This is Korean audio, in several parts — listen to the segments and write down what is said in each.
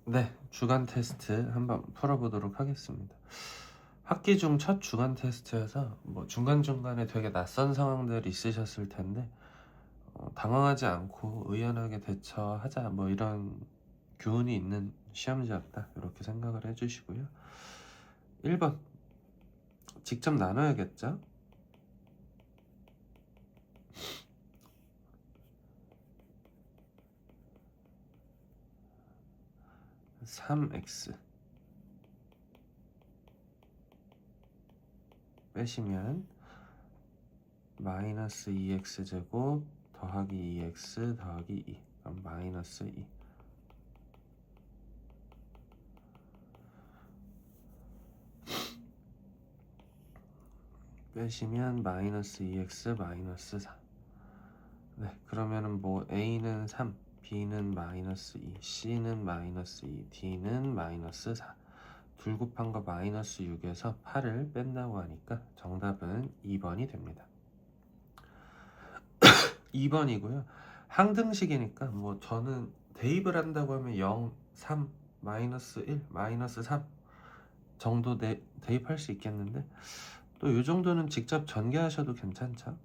네, 주간 테스트 한번 풀어보도록 하겠습니다. 학기 중 첫 주간 테스트여서 뭐 중간중간에 되게 낯선 상황들 있으셨을 텐데 당황하지 않고 의연하게 대처하자 뭐 이런 교훈이 있는 시험지였다 이렇게 생각을 해주시고요. 1번 직접 나눠야겠죠? 3x 빼시면 마이너스 2x제곱 더하기 2x 더하기 2 그럼 마이너스 2 빼시면 마이너스 2x 마이너스 4. 네, 그러면은 뭐 A는 3, B는 마이너스 2, C는 마이너스 2, D는 마이너스 4. 둘 곱한 거 마이너스 6에서 8을 뺀다고 하니까 정답은 2번이 됩니다. 2번이고요. 항등식이니까 뭐 저는 대입을 한다고 하면 0, 3, 마이너스 1, 마이너스 3 정도 대입할 수 있겠는데 또 이 정도는 직접 전개하셔도 괜찮죠?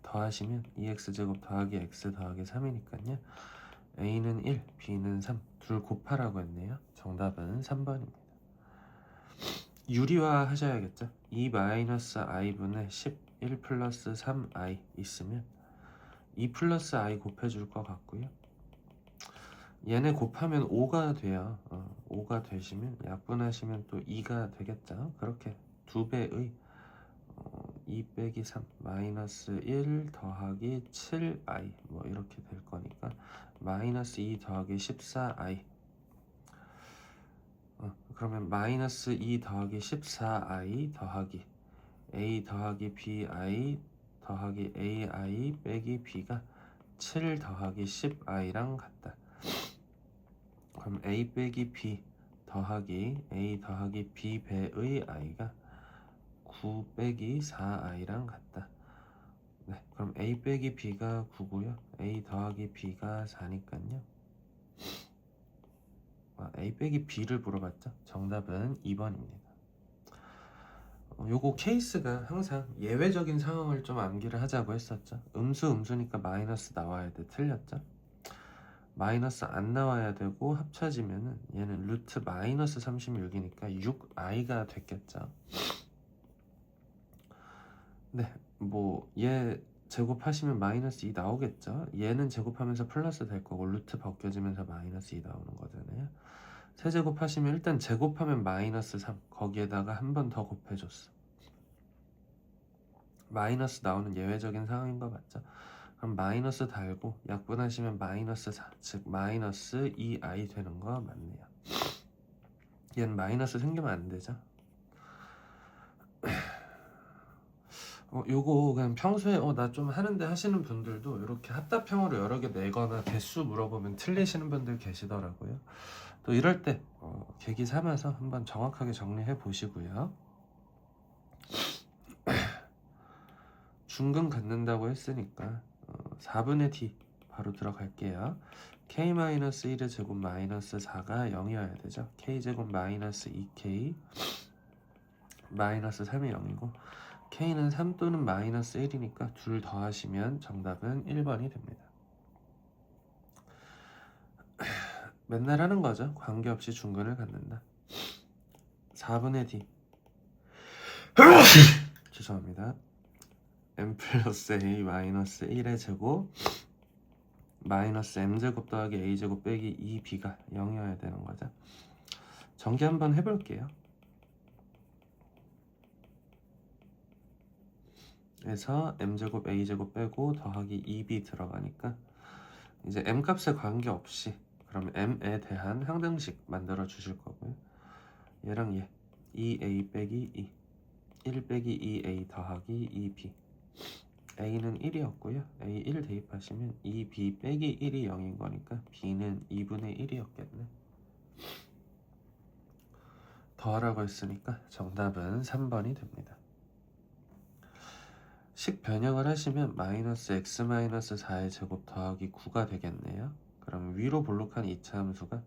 더하시면 2x제곱 더하기 x 더하기 3이니까요. A는 1, B는 3, 둘 곱하라고 했네요. 정답은 3번입니다. 유리화 하셔야겠죠? 2-i분의 10, 1 플러스 3i 있으면 2 플러스 i 곱해줄 것 같고요. 얘네 곱하면 5가 돼요. 5가 되시면 약분하시면 또 2가 되겠죠? 그렇게 2배의 2 빼기 3 마이너스 1 더하기 7i 뭐 이렇게 될 거니까 마이너스 2 더하기 14i 그러면 마이너스 2 더하기 14i 더하기 a 더하기 bi 더하기 ai 빼기 b가 7 더하기 10i랑 같다. 그럼 a 빼기 b 더하기 a 더하기 b 배의 i가 9 빼기 4i랑 같다. 네, 그럼 a 빼기 b가 9고요. a 더하기 b가 4니까요. a 빼기 b를 물어봤죠. 정답은 2번입니다. 요거 케이스가 항상 예외적인 상황을 좀 암기를 하자고 했었죠. 음수니까 마이너스 나와야 돼. 틀렸죠? 마이너스 안 나와야 되고 합쳐지면은 얘는 루트 마이너스 36이니까 6i가 됐겠죠. 네, 뭐 얘 제곱하시면 마이너스 2 나오겠죠. 얘는 제곱하면서 플러스 될 거고 루트 벗겨지면서 마이너스 2 나오는 거잖아요. 세제곱하시면 일단 제곱하면 마이너스 3 거기에다가 한 번 더 곱해줬어. 마이너스 나오는 예외적인 상황인 거 맞죠? 그럼 마이너스 달고 약분하시면 마이너스 4, 즉 마이너스 2i 되는 거 맞네요. 얘는 마이너스 생기면 안 되죠? 요거 그냥 평소에 나 좀 하는데 하시는 분들도 이렇게 합답형으로 여러 개 내거나 개수 물어보면 틀리시는 분들 계시더라고요. 또 이럴 때 계기 삼아서 한번 정확하게 정리해 보시고요. 중근 갖는다고 했으니까 4분의 d 바로 들어갈게요. k-1의 제곱 마이너스 4가 0이어야 되죠. k제곱 마이너스 2k 마이너스 3이 0이고 k는 3 또는 마이너스 1이니까 둘 더하시면 정답은 1번이 됩니다. 맨날 하는 거죠. 관계없이 중근을 갖는다. 4분의 d 죄송합니다. m 플러스 a 마이너스 1의 제곱 마이너스 m제곱 더하기 a제곱 빼기 2b가 0이어야 되는 거죠. 전개 한번 해볼게요. 그래서 m제곱 a제곱 빼고 더하기 2b 들어가니까 이제 m 값에 관계없이 그럼 m에 대한 항등식 만들어 주실 거고요. 얘랑 얘 2a 빼기 2 1 빼기 2a 더하기 2b a는 1이었고요. a 1 대입하시면 2b 빼기 1이 0인 거니까 b는 2분의 1이었겠네. 더하라고 했으니까 정답은 3번이 됩니다. 식 변형을 하시면 마이너스 x 마이너스 4의 제곱 더하기 9가 되겠네요. 그럼 위로 볼록한 이차 함수가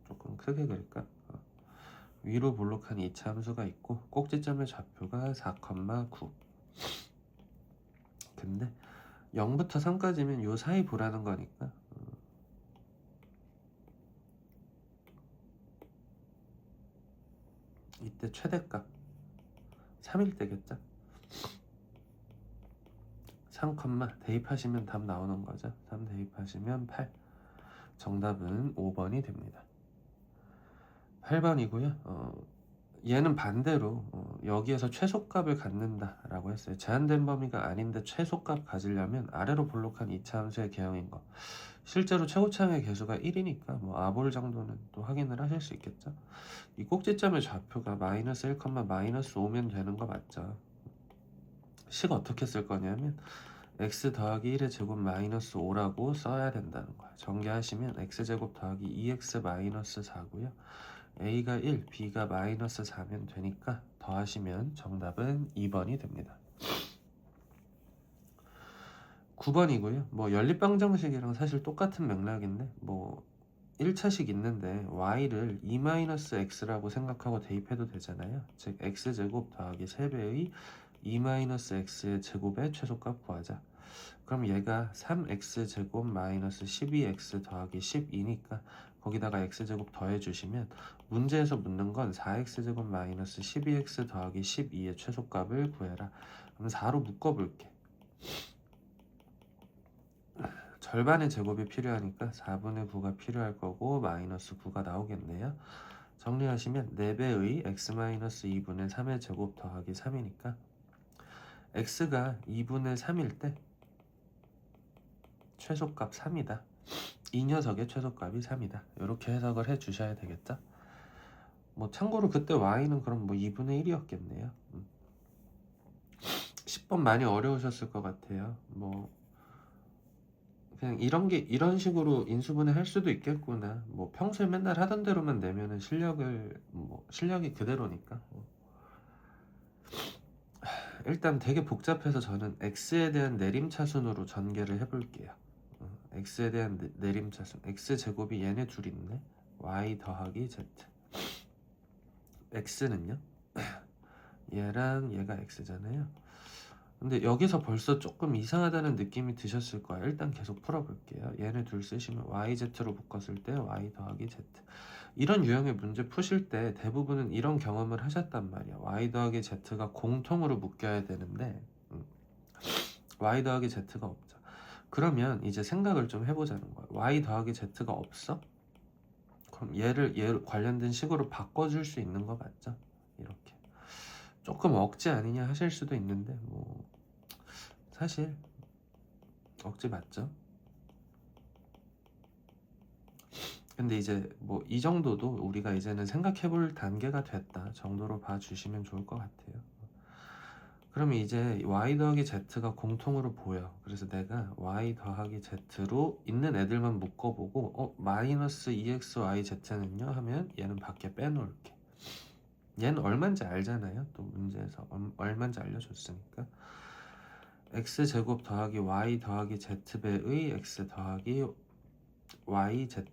조금 크게 그릴까? 위로 볼록한 이차 함수가 있고 꼭지점의 좌표가 4,9. 근데 0부터 3까지면 요 사이 보라는 거니까 이때 최대값 3일 때겠죠? 3, 대입하시면 답 나오는 거죠. 3 대입하시면 8. 정답은 5번이 됩니다. 8번이고요. 얘는 반대로 여기에서 최소값을 갖는다라고 했어요. 제한된 범위가 아닌데 최소값 가지려면 아래로 볼록한 이차 함수의 개형인 거. 실제로 최고차항의 개수가 1이니까 뭐 아볼 정도는 또 확인을 하실 수 있겠죠. 이 꼭지점의 좌표가 마이너스 1, 마이너스 5면 되는 거 맞죠? 식 어떻게 쓸 거냐면 x 더하기 1의 제곱 마이너스 5라고 써야 된다는 거야. 전개하시면 x제곱 더하기 2x 마이너스 4고요. a가 1, b가 마이너스 4면 되니까 더하시면 정답은 2번이 됩니다. 9번이고요. 뭐 연립방정식이랑 사실 똑같은 맥락인데 뭐 1차식 있는데 y를 2-x라고 생각하고 대입해도 되잖아요. 즉 x제곱 더하기 3배의 2-x의 제곱의 최소값 구하자. 그럼 얘가 3x제곱 마이너스 12x 더하기 12니까 거기다가 x제곱 더해주시면 문제에서 묻는 건 4x제곱 마이너스 12x 더하기 12의 최소값을 구해라. 그럼 4로 묶어볼게. 절반의 제곱이 필요하니까 4분의 9가 필요할 거고 마이너스 9가 나오겠네요. 정리하시면 4배의 x-2분의 3의 제곱 더하기 3이니까 x가 2분의 3일 때 최소값 3이다. 이 녀석의 최소값이 3이다. 이렇게 해석을 해 주셔야 되겠죠? 뭐 참고로 그때 y는 그럼 뭐 2분의 1이었겠네요. 10번 많이 어려우셨을 것 같아요. 뭐 그냥 이런 식으로 인수분해 할 수도 있겠구나. 뭐 평소에 맨날 하던 대로만 내면은 실력이 그대로니까. 일단 되게 복잡해서 저는 x에 대한 내림차순으로 전개를 해볼게요. x에 대한 내림차순. x제곱이 얘네 둘 있네. y 더하기 z. x는요? 얘랑 얘가 x잖아요. 근데 여기서 벌써 조금 이상하다는 느낌이 드셨을 거예요. 일단 계속 풀어볼게요. 얘네 둘 쓰시면 yz로 묶었을 때 y 더하기 z. 이런 유형의 문제 푸실 때 대부분은 이런 경험을 하셨단 말이야. y 더하기 z가 공통으로 묶여야 되는데 y 더하기 z가 없죠. 그러면 이제 생각을 좀 해보자는 거야. y 더하기 z가 없어? 그럼 얘를 관련된 식으로 바꿔줄 수 있는 거 맞죠? 이렇게 조금 억지 아니냐 하실 수도 있는데 뭐 사실 억지 맞죠? 근데 이제 뭐 이 정도도 우리가 이제는 생각해볼 단계가 됐다 정도로 봐주시면 좋을 것 같아요. 그러면 이제 y 더하기 z가 공통으로 보여. 그래서 내가 y 더하기 z로 있는 애들만 묶어보고 마이너스 2xyz는요 하면 얘는 밖에 빼놓을게. 얘는 얼마인지 알잖아요. 또 문제에서 얼마인지 알려줬으니까. x제곱 더하기 y 더하기 z배의 x 더하기 yz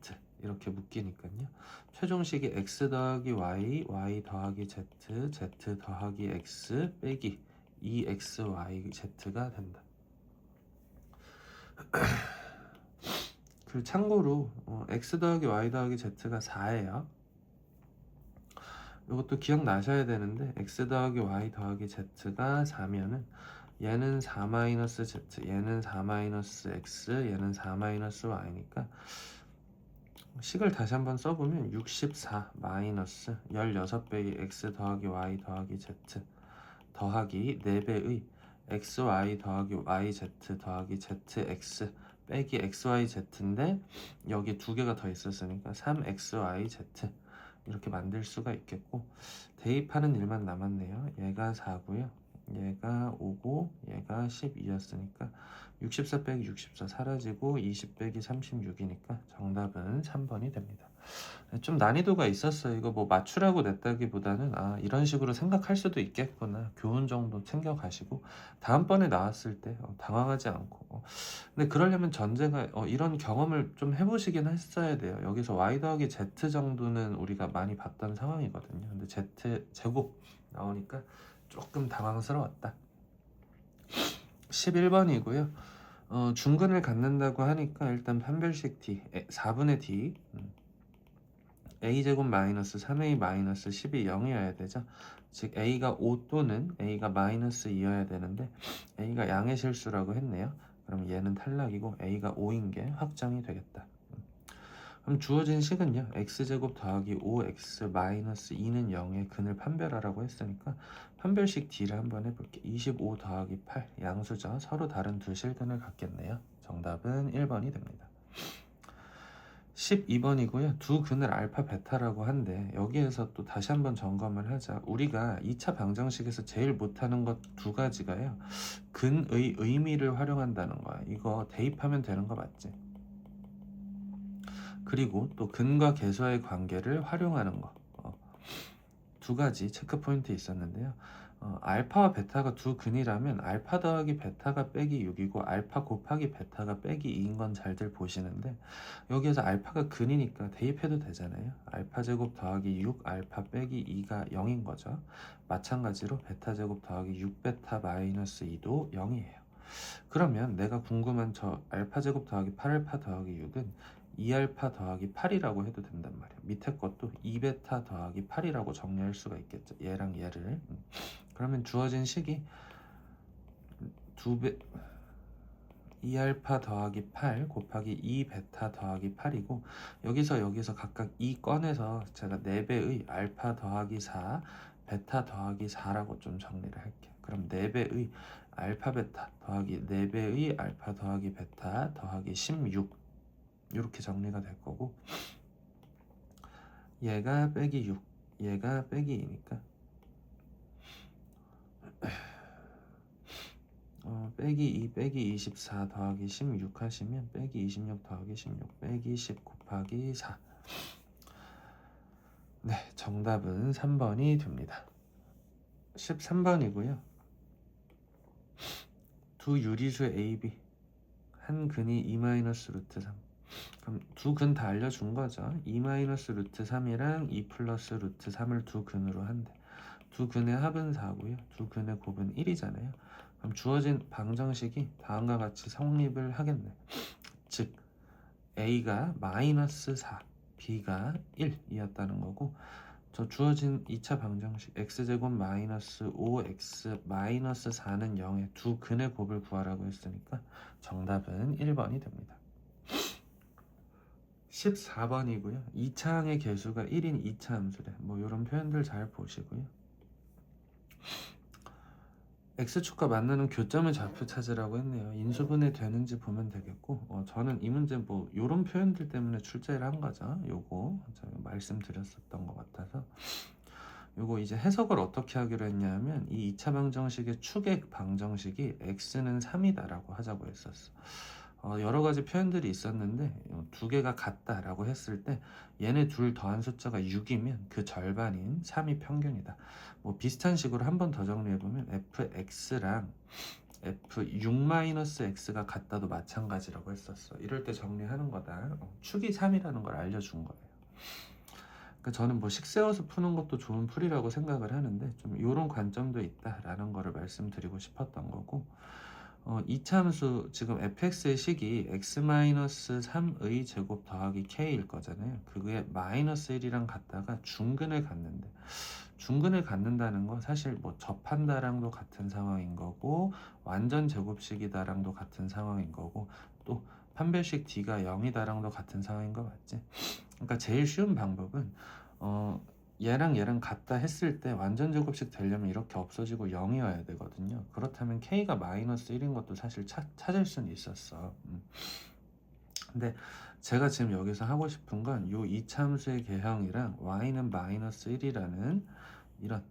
이렇게 묶이니까요. 최종식이 x 더하기 y, y 더하기 z, z 더하기 x 빼기 2xyz가 된다. 그 참고로 x 더하기 y 더하기 z가 4예요. 이것도 기억나셔야 되는데 x 더하기 y 더하기 z가 4면은 얘는 4-z, 얘는 4-x, 얘는 4-y니까 식을 다시 한번 써보면 64 마이너스 16배의 x 더하기 y 더하기 z 더하기 4배의 xy 더하기 yz 더하기 zx 빼기 xyz인데 여기 두 개가 더 있었으니까 3xyz 이렇게 만들 수가 있겠고 대입하는 일만 남았네요. 얘가 4고요. 얘가 5고 얘가 12였으니까 64 빼기 64 사라지고 20 빼기 36이니까 정답은 3번이 됩니다. 좀 난이도가 있었어요. 이거 뭐 맞추라고 냈다기보다는 이런 식으로 생각할 수도 있겠구나. 교훈 정도 챙겨 가시고 다음번에 나왔을 때 당황하지 않고 근데 그러려면 전제가 이런 경험을 좀 해 보시긴 했어야 돼요. 여기서 y 더하기 z 정도는 우리가 많이 봤던 상황이거든요. 근데 z 제곱 나오니까 조금 당황스러웠다. 11번이고요. 중근을 갖는다고 하니까 일단 판별식 d 4분의 d a제곱 마이너스 3a 마이너스 10이 0이어야 되죠. 즉 a가 5 또는 a가 마이너스 2여야 되는데 a가 양의 실수라고 했네요. 그럼 얘는 탈락이고 a가 5인 게 확정이 되겠다. 그럼 주어진 식은요. x제곱 더하기 5x 마이너스 2는 0의 근을 판별하라고 했으니까 판별식 D를 한번 해볼게. 25 더하기 8 양수죠. 서로 다른 두 실근을 갖겠네요. 정답은 1번이 됩니다. 12번이고요. 두 근을 알파 베타라고 한데 여기에서 또 다시 한번 점검을 하자. 우리가 2차 방정식에서 제일 못하는 것 두 가지가요. 근의 의미를 활용한다는 거야. 이거 대입하면 되는 거 맞지? 그리고 또 근과 계수와의 관계를 활용하는 거. 두 가지 체크 포인트 있었는데요. 알파와 베타가 두 근이라면 알파 더하기 베타가 빼기 6이고 알파 곱하기 베타가 빼기 2인 건 잘들 보시는데 여기에서 알파가 근이니까 대입해도 되잖아요. 알파 제곱 더하기 6 알파 빼기 2가 0인 거죠. 마찬가지로 베타 제곱 더하기 6 베타 마이너스 2도 0이에요. 그러면 내가 궁금한 저 알파 제곱 더하기 8알파 더하기 6은 2알파 더하기 8이라고 해도 된단 말이야. 밑에 것도 2베타 더하기 8이라고 정리할 수가 있겠죠. 얘랑 얘를. 그러면 주어진 식이 2알파 더하기 8 곱하기 2베타 더하기 8이고 여기서 각각 2 꺼내서 제가 4배의 알파 더하기 4 베타 더하기 4라고 좀 정리를 할게요. 그럼 4배의 알파 베타 더하기 4배의 알파 더하기 베타 더하기 16 이렇게 정리가 될 거고 얘가 빼기 6 얘가 빼기 2니까 빼기 2 빼기 24 더하기 16 하시면 빼기 26 더하기 16 빼기 10 곱하기 4 네, 정답은 3번이 됩니다. 13번이고요. 두 유리수 AB 한 근이 2-루트 3 그럼 두 근 다 알려준 거죠. 2-루트 3이랑 2 플러스 루트 3을 두 근으로 한대. 두 근의 합은 4고요. 두 근의 곱은 1이잖아요. 그럼 주어진 방정식이 다음과 같이 성립을 하겠네. 즉 A가 마이너스 4, B가 1이었다는 거고 저 주어진 2차 방정식 x제곱 마이너스 5x 마이너스 4는 0의 두 근의 곱을 구하라고 했으니까 정답은 1번이 됩니다. 14번이고요. 2차항의 개수가 1인 2차 함수래. 뭐 이런 표현들 잘 보시고요. x축과 만나는 교점의 좌표 찾으라고 했네요. 인수분해 되는지 보면 되겠고 저는 이 문제 뭐 이런 표현들 때문에 출제를 한 거죠. 요거 제가 말씀드렸었던 것 같아서 요거 이제 해석을 어떻게 하기로 했냐면 이 2차 방정식의 추계 방정식이 x는 3이다라고 하자고 했었어. 여러 가지 표현들이 있었는데 두 개가 같다라고 했을 때 얘네 둘 더한 숫자가 6이면 그 절반인 3이 평균이다. 뭐 비슷한 식으로 한 번 더 정리해보면 fx랑 f6-x가 같다도 마찬가지라고 했었어. 이럴 때 정리하는 거다. 축이 3이라는 걸 알려준 거예요. 그러니까 저는 뭐 식세워서 푸는 것도 좋은 풀이라고 생각을 하는데 좀 이런 관점도 있다라는 거를 말씀드리고 싶었던 거고 2차 함수 지금 fx의 식이 x-3의 제곱 더하기 k일 거잖아요. 그게 마이너스 1이랑 같다가 중근을 갖는데 중근을 갖는다는 건 사실 뭐 접한다랑도 같은 상황인 거고 완전 제곱식이다랑도 같은 상황인 거고 또 판별식 d가 0이다랑도 같은 상황인 거 맞지? 그러니까 제일 쉬운 방법은 얘랑 얘랑 같다 했을 때 완전 제곱식 되려면 이렇게 없어지고 0이어야 되거든요. 그렇다면 k가 마이너스 1인 것도 사실 찾을 수는 있었어. 근데 제가 지금 여기서 하고 싶은 건 요 이차함수의 개형이랑 y는 마이너스 1이라는 이런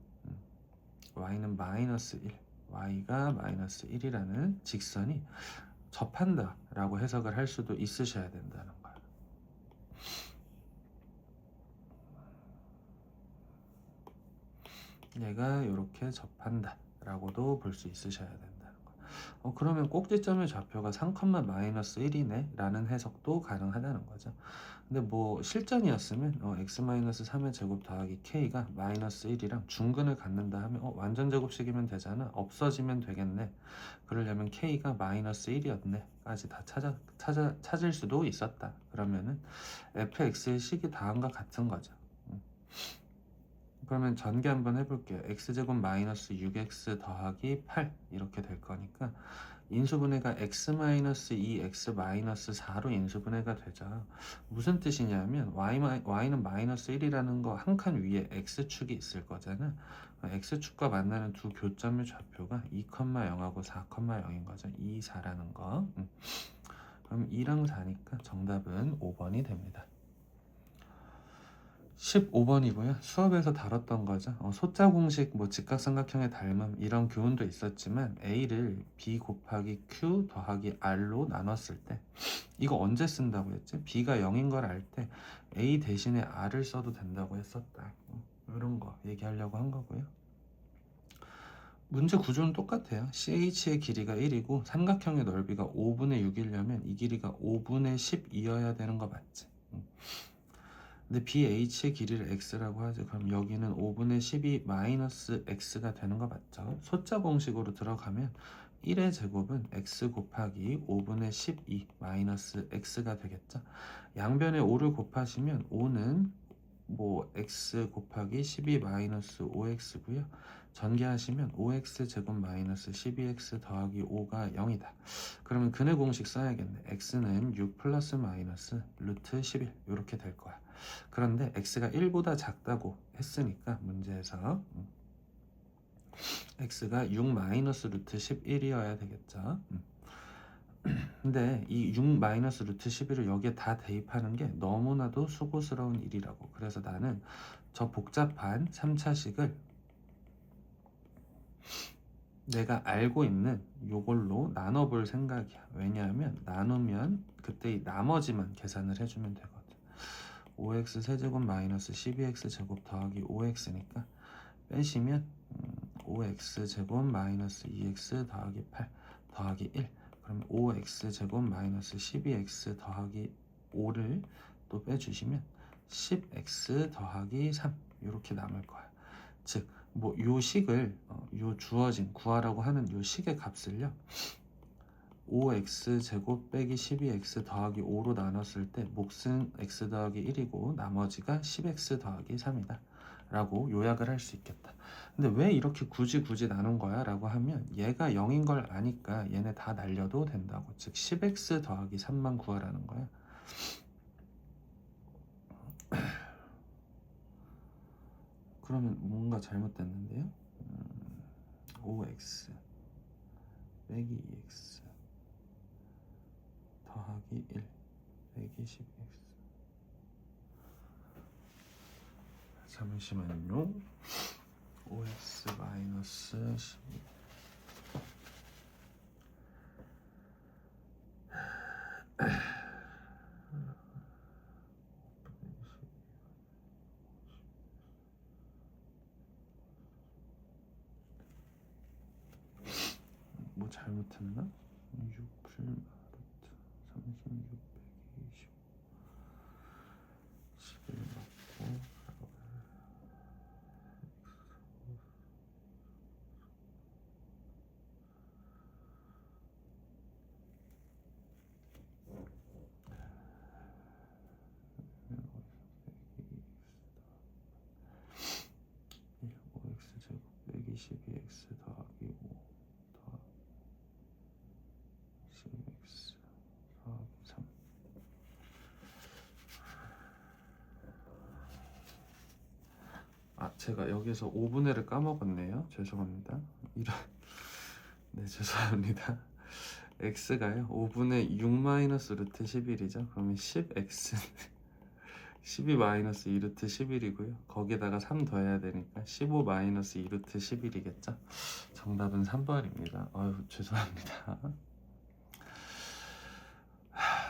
y는 마이너스 1 y가 마이너스 1이라는 직선이 접한다 라고 해석을 할 수도 있으셔야 된다는 거예요. 얘가 이렇게 접한다 라고도 볼 수 있으셔야 된다는 거. 그러면 꼭지점의 좌표가 3,-1이네 라는 해석도 가능하다는 거죠. 근데 뭐 실전이었으면 x-3의 제곱 더하기 k가 -1이랑 중근을 갖는다 하면 완전 제곱식이면 되잖아, 없어지면 되겠네, 그러려면 k가 -1이었네 까지 다 찾을 수도 있었다. 그러면은 fx의 식이 다음과 같은 거죠. 그러면 전개 한번 해볼게요. x제곱 마이너스 6x 더하기 8 이렇게 될 거니까 인수분해가 x-2, x-4로 인수분해가 되죠. 무슨 뜻이냐면 y는 마이너스 1이라는 거 한 칸 위에 x축이 있을 거잖아. x축과 만나는 두 교점의 좌표가 2,0하고 4,0인 거죠. 2, 4라는 거. 그럼 2랑 4니까 정답은 5번이 됩니다. 15번이고요. 수업에서 다뤘던 거죠. 소자 공식, 직각삼각형의 닮음 이런 교훈도 있었지만 A를 B 곱하기 Q 더하기 R로 나눴을 때 이거 언제 쓴다고 했지? B가 0인 걸 알 때 A 대신에 R을 써도 된다고 했었다. 이런 거 얘기하려고 한 거고요. 문제 구조는 똑같아요. CH의 길이가 1이고 삼각형의 넓이가 5분의 6이려면 이 길이가 5분의 12여야 되는 거 맞지? 근데 BH의 길이를 x라고 하죠. 그럼 여기는 5분의 12 마이너스 x가 되는 거 맞죠? 소자 공식으로 들어가면 1의 제곱은 x 곱하기 5분의 12 마이너스 x가 되겠죠. 양변에 5를 곱하시면 5는 x 곱하기 12 마이너스 5x고요. 전개하시면 5x 제곱 마이너스 12x 더하기 5가 0이다. 그러면 근의 공식 써야겠네. x는 6 플러스 마이너스 루트 11 이렇게 될 거야. 그런데 x가 1보다 작다고 했으니까 문제에서 x가 6 마이너스 루트 11이어야 되겠죠. 근데 이 6 마이너스 루트 11을 여기에 다 대입하는 게 너무나도 수고스러운 일이라고. 그래서 나는 저 복잡한 3차식을 내가 알고 있는 요걸로 나눠볼 생각이야. 왜냐하면 나누면 그때 이 나머지만 계산을 해주면 되거든. 5x 세제곱 마이너스 12x 제곱 더하기 5x니까 빼시면 5x 제곱 마이너스 2x 더하기 8 더하기 1, 그럼 5x 제곱 마이너스 12x 더하기 5를 또 빼주시면 10x 더하기 3 이렇게 남을 거야. 즉 요 식을 요 주어진 구하라고 하는 요 식의 값을요 5x 제곱 빼기 12x 더하기 5로 나눴을 때 몫은 x 더하기 1이고 나머지가 10x 더하기 3이다 라고 요약을 할 수 있겠다. 근데 왜 이렇게 굳이 나눈 거야? 라고 하면 얘가 0인 걸 아니까 얘네 다 날려도 된다고. 즉 10x 더하기 3만 구하라는 거야. 그러면 뭔가 잘못됐는데요. 5x 빼기 2x 더하기 1 빼기 10x. 잠시만요. 5x 마이너스 12. 뭐 잘못했나? 6 풀 마루트 36 빼기 20 11 맞고 빼기 12x 더하기 5 더하기 10x 더하기 3. 제가 여기서 5분의를 까먹었네요. 죄송합니다. 네, 죄송합니다. x가요 5분의 6 마이너스 루트 11이죠. 그러면 10x 12 마이너스 2 루트 11이고요. 거기에다가 3 더해야 되니까 15 마이너스 2 루트 11이겠죠. 정답은 3번입니다. 죄송합니다.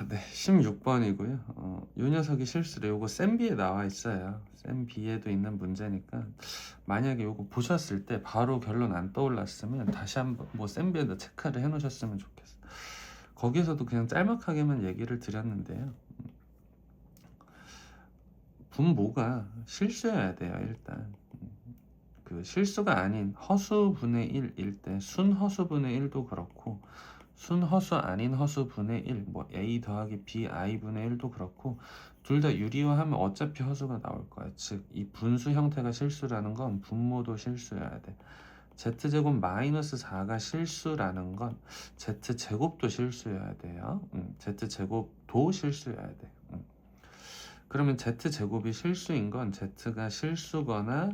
네, 16번이고요. 요 녀석이 실수래. 요거 센 B에 나와 있어요. 센 B에도 있는 문제니까 만약에 요거 보셨을 때 바로 결론 안 떠올랐으면 다시 한번 센 B에다 체크를 해 놓으셨으면 좋겠어. 거기서도 그냥 짤막하게만 얘기를 드렸는데요. 분모가 실수여야 돼요, 일단. 그 실수가 아닌 허수분의 1일 때 순허수분의 1도 그렇고 순허수 아닌 허수분의 1, 뭐 a 더하기 b i분의 1도 그렇고 둘 다 유리화하면 어차피 허수가 나올 거야. 즉 이 분수 형태가 실수라는 건 분모도 실수여야 돼. z제곱 마이너스 4가 실수라는 건 z제곱도 실수여야 돼요. z제곱도 실수여야 돼. 그러면 z제곱이 실수인 건 z가 실수거나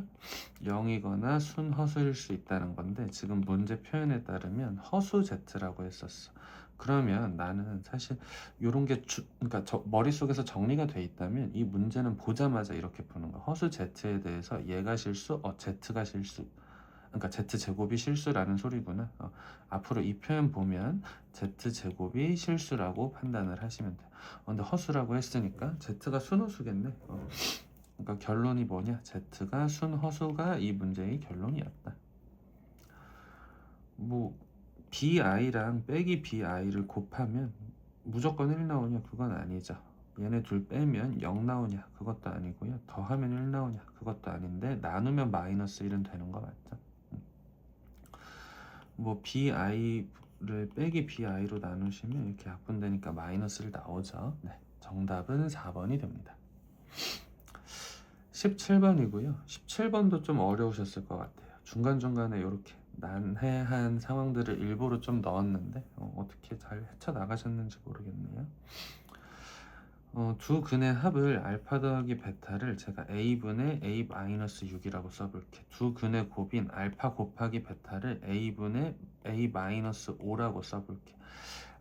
0이거나 순허수일 수 있다는 건데 지금 문제 표현에 따르면 허수 z라고 했었어. 그러면 나는 사실 이런 게 그러니까 머릿속에서 정리가 돼 있다면 이 문제는 보자마자 이렇게 푸는 거야. 허수 z에 대해서 얘가 실수, z가 실수. 그러니까 z제곱이 실수라는 소리구나. 앞으로 이 표현 보면 z제곱이 실수라고 판단을 하시면 돼요. 근데 허수라고 했으니까 z가 순허수겠네. 그러니까 결론이 뭐냐? z가 순허수가 이 문제의 결론이었다. 뭐 bi랑 빼기 bi를 곱하면 무조건 1 나오냐? 그건 아니죠. 얘네 둘 빼면 0 나오냐? 그것도 아니고요. 더하면 1 나오냐? 그것도 아닌데 나누면 마이너스 1은 되는 거 맞죠? 뭐 bi를 빼기 bi로 나누시면 이렇게 약분되니까 마이너스 1 나오죠. 네, 정답은 4번이 됩니다. 17번이고요. 17번도 좀 어려우셨을 것 같아요. 중간중간에 이렇게 난해한 상황들을 일부러 좀 넣었는데 어떻게 잘 헤쳐나가셨는지 모르겠네요. 두 근의 합을 알파 더하기 베타를 제가 a분의 a-6이라고 써볼게. 두 근의 곱인 알파 곱하기 베타를 a분의 a-5라고 써볼게.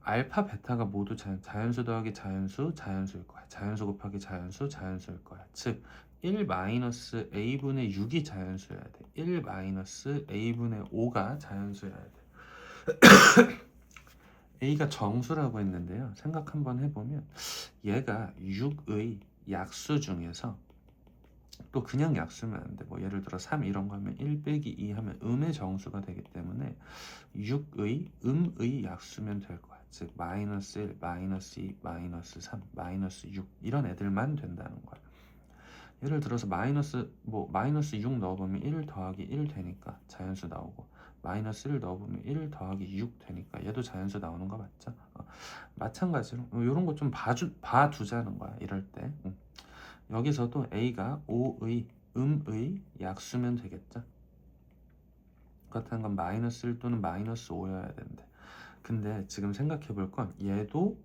알파 베타가 모두 자연수 더하기 자연수, 자연수일 거야. 자연수 곱하기 자연수, 자연수일 거야. 즉 1-a분의 6이 자연수여야 돼. 1-a분의 5가 자연수여야 돼. a가 정수라고 했는데요. 생각 한번 해보면 얘가 6의 약수 중에서 또 그냥 약수면 안 돼. 뭐 예를 들어 3 이런 거 하면 1 빼기 2 하면 음의 정수가 되기 때문에 6의 음의 약수면 될 거야. 즉 마이너스 1, 마이너스 2, 마이너스 3, 마이너스 6 이런 애들만 된다는 거야. 예를 들어서 마이너스 6 넣어보면 1 더하기 1 되니까 자연수 나오고 마이너스 1 넣어보면 1 더하기 6 되니까 얘도 자연수 나오는 거 맞죠? 마찬가지로 이런 거 좀 봐두자는 거야 이럴 때. 여기서도 a가 5의 음의 약수면 되겠죠? 그렇다는 건 마이너스 1 또는 마이너스 5여야 되는데 근데 지금 생각해 볼 건 얘도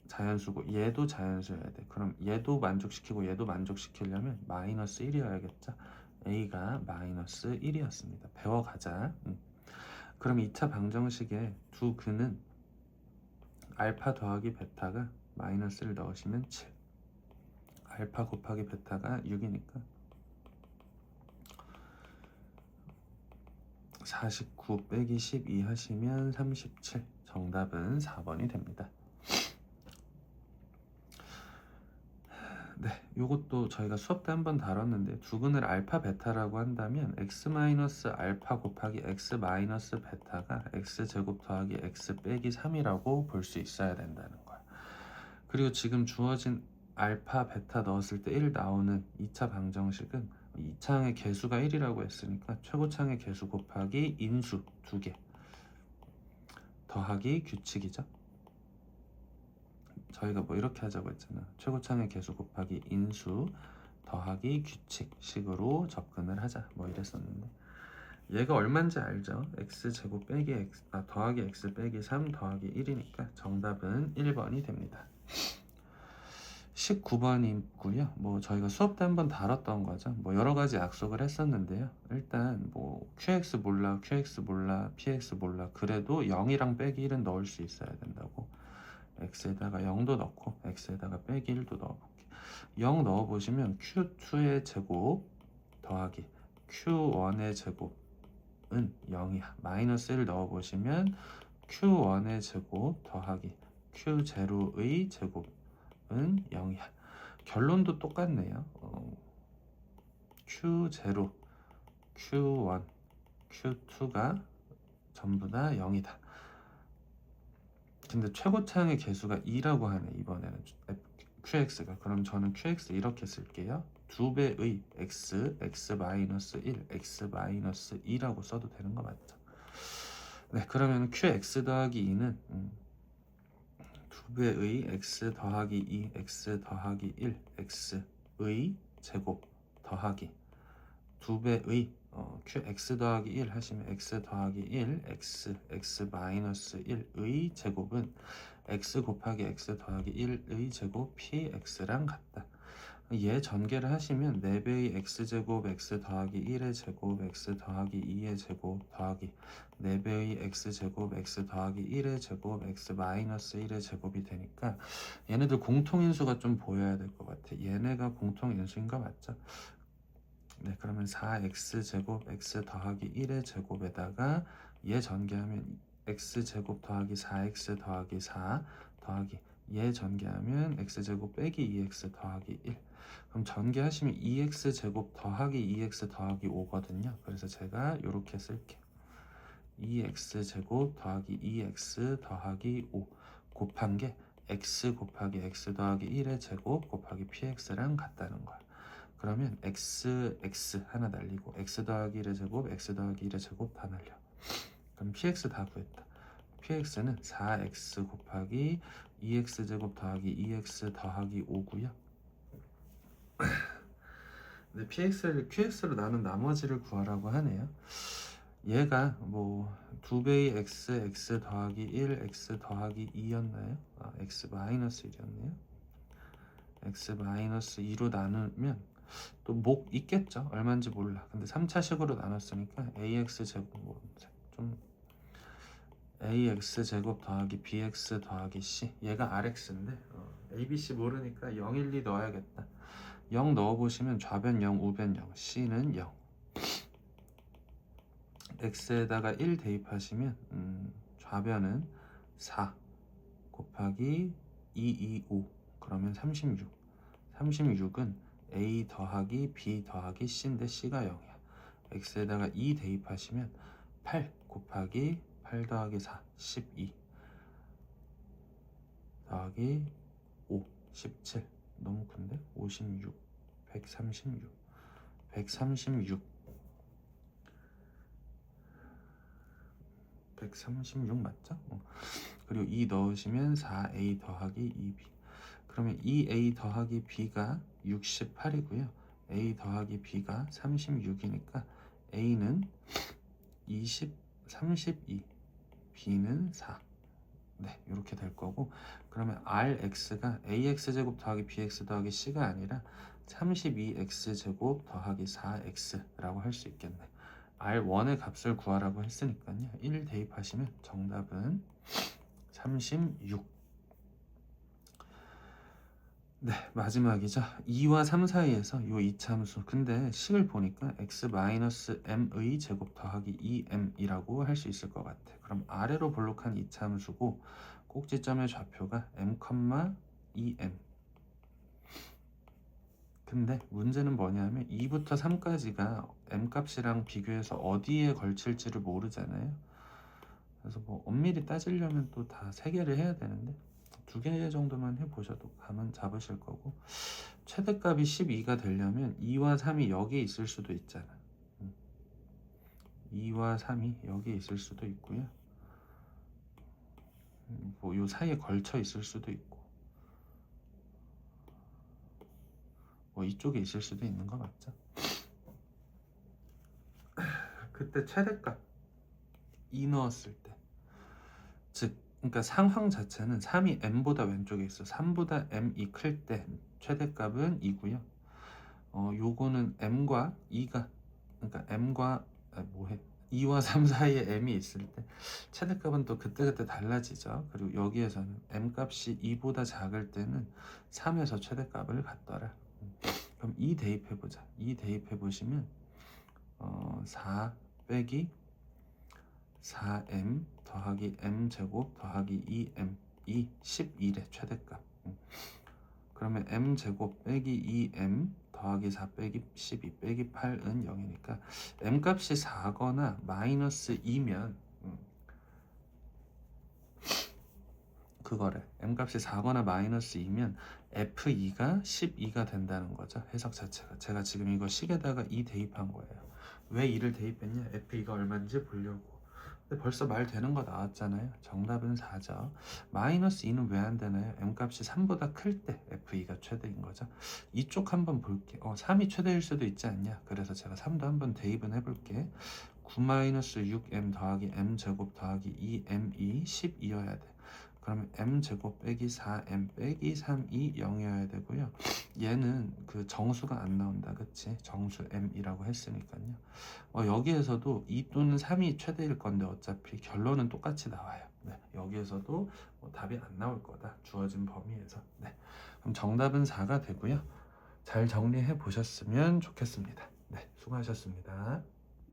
자연수고 얘도 자연수여야 돼. 그럼 얘도 만족시키고 얘도 만족시키려면 마이너스 1이어야겠죠? a가 마이너스 1이었습니다. 배워가자. 그럼 2차 방정식에 두 근은 알파 더하기 베타가 마이너스 1 넣으시면 7 알파 곱하기 베타가 6이니까 49 빼기 12 하시면 37 정답은 4번이 됩니다. 네, 요것도 저희가 수업 때 한번 다뤘는데 두 근을 알파 베타라고 한다면 x 마이너스 알파 곱하기 x 마이너스 베타가 x 제곱 더하기 x 빼기 3이라고 볼 수 있어야 된다는 거야. 그리고 지금 주어진 알파 베타 넣었을 때 1 나오는 2차 방정식은 2차항의 개수가 1이라고 했으니까 최고차항의 개수 곱하기 인수 2개 더하기 규칙이죠. 저희가 뭐 이렇게 하자고 했잖아. 최고차항의 개수 곱하기 인수 더하기 규칙식으로 접근을 하자 뭐 이랬었는데 얘가 얼마인지 알죠? x제곱 빼기 더하기 x 빼기 3 더하기 1이니까 정답은 1번이 됩니다. 19번이고요. 뭐 저희가 수업 때 한번 다뤘던 거죠. 뭐 여러 가지 약속을 했었는데요. 일단 뭐 qx 몰라, qx 몰라, px 몰라. 그래도 0이랑 빼기 1은 넣을 수 있어야 된다고. x에다가 0도 넣고 x에다가 빼기 1도 넣어볼게. 0 넣어보시면 q2의 제곱 더하기 q1의 제곱은 0이야. 마이너스 1 넣어보시면 q1의 제곱 더하기 Q0의 제곱은 0이야. 결론도 똑같네요. Q0, Q1, Q2가 전부 다 0이다. 근데 최고차항의 개수가 2라고 하네. 이번에는 QX가. 그럼 저는 QX 이렇게 쓸게요. 2배의 X, X-1, X-2라고 써도 되는 거 맞죠? 네, 그러면 QX 더하기 2는 2배의 X 더하기 2, X 더하기 1, X의 제곱 더하기 2배의 QX 더하기 1 하시면 X 더하기 1, X, X-1의 제곱은 X 곱하기 X 더하기 1의 제곱 PX랑 같다. 얘 전개를 하시면 4배의 X제곱 X 더하기 1의 제곱 X 더하기 2의 제곱 더하기 4배의 X제곱 X 더하기 1의 제곱 X-1의 제곱이 되니까 얘네들 공통인수가 좀 보여야 될 것 같아. 얘네가 공통인수인 거 맞죠? 네, 그러면 4x제곱 x 더하기 1의 제곱에다가 얘 전개하면 x제곱 더하기 4x 더하기 4 더하기 얘 전개하면 x제곱 빼기 2x 더하기 1. 그럼 전개하시면 2x제곱 더하기 2x 더하기 5거든요. 그래서 제가 이렇게 쓸게요. 2x제곱 더하기 2x 더하기 5 곱한 게 x 곱하기 x 더하기 1의 제곱 곱하기 px랑 같다는 거야. 그러면 x 하나 날리고 x 더하기 1의 제곱 x 더하기 1의 제곱 다 날려. 그럼 px 다 구했다. px는 4x 곱하기 2x 제곱 더하기 2x 더하기 5고요. 근데 px를 qx로 나눈 나머지를 구하라고 하네요. 얘가 뭐 2배의 x 더하기 1 x 더하기 2였나요? x-1이었네요. x-2로 나누면 또 목 있겠죠. 얼마인지 몰라. 근데 3차식으로 나눴으니까 ax 제곱 좀 ax 제곱 더하기 bx 더하기 c 얘가 rx인데 abc 모르니까 0, 1, 2 넣어야겠다. 0 넣어보시면 좌변 0, 우변 0, c는 0. x에다가 1 대입하시면 좌변은 4 곱하기 2, 5 그러면 36. 36은 a 더하기 b 더하기 c인데 c가 0이야. x에다가 2 대입하시면 8 곱하기 8 더하기 4 12 더하기 5 17 너무 큰데? 56 136 136 맞죠? 그리고 2 넣으시면 4a 더하기 2b 그러면 2a 더하기 b가 68이고요. a 더하기 b가 36이니까 a는 32, b는 4. 네, 이렇게 될 거고 그러면 rx가 ax제곱 더하기 bx 더하기 c가 아니라 32x제곱 더하기 4x라고 할 수 있겠네. R1의 값을 구하라고 했으니까요. 1 대입하시면 정답은 36. 네, 마지막이죠. 2와 3 사이에서 이 이차함수 근데 식을 보니까 x-m의 제곱 더하기 2m이라고 할 수 있을 것 같아. 그럼 아래로 볼록한 이차함수고 꼭지점의 좌표가 m, 2m 근데 문제는 뭐냐면 2부터 3까지가 m값이랑 비교해서 어디에 걸칠지를 모르잖아요. 그래서 뭐 엄밀히 따지려면 또 다 3개를 해야 되는데 2개 정도만 해보셔도 감은 잡으실 거고 최대값이 12가 되려면 2와 3이 여기 있을 수도 있잖아. 2와 3이 여기 있을 수도 있고요. 뭐 요 사이에 걸쳐 있을 수도 있고 뭐 이쪽에 있을 수도 있는 거 맞죠? 그때 최대값 2 넣었을 때 즉 그러니까 상황 자체는 3이 m보다 왼쪽에 있어. 3보다 m이 클 때 최대값은 2고요. 요거는 m과 2가 그러니까 m과 2와 3 사이에 m이 있을 때 최대값은 또 그때그때 달라지죠. 그리고 여기에서는 m값이 2보다 작을 때는 3에서 최대값을 갖더라. 그럼 2 대입해보자. 2 대입해보시면 4 빼기 4m 더하기 m제곱 더하기 2m 12, 12래 최대값. 그러면 m제곱 빼기 2m 더하기 4 빼기 12 빼기 8은 0이니까 m값이 4거나 마이너스 2면 그거래. m값이 4거나 마이너스 2면 f2가 12가 된다는 거죠. 해석 자체가. 제가 지금 이거 식에다가 2 대입한 거예요. 왜 2를 대입했냐? f2가 얼마인지 보려고. 근데 벌써 말 되는 거 나왔잖아요. 정답은 4죠. 마이너스 2는 왜 안 되나요? m값이 3보다 클 때 f2가 최대인 거죠. 이쪽 한번 볼게. 3이 최대일 수도 있지 않냐? 그래서 제가 3도 한번 대입은 해볼게. 9-6m 더하기 m제곱 더하기 2m이 12여야 돼. 그러면 m제곱 빼기 4m 빼기 3이 0이어야 되고요. 얘는 그 정수가 안 나온다. 그치? 정수 m이라고 했으니까요. 여기에서도 2 또는 3이 최대일 건데 어차피 결론은 똑같이 나와요. 네, 여기에서도 답이 안 나올 거다. 주어진 범위에서. 네, 그럼 정답은 4가 되고요. 잘 정리해 보셨으면 좋겠습니다. 네, 수고하셨습니다.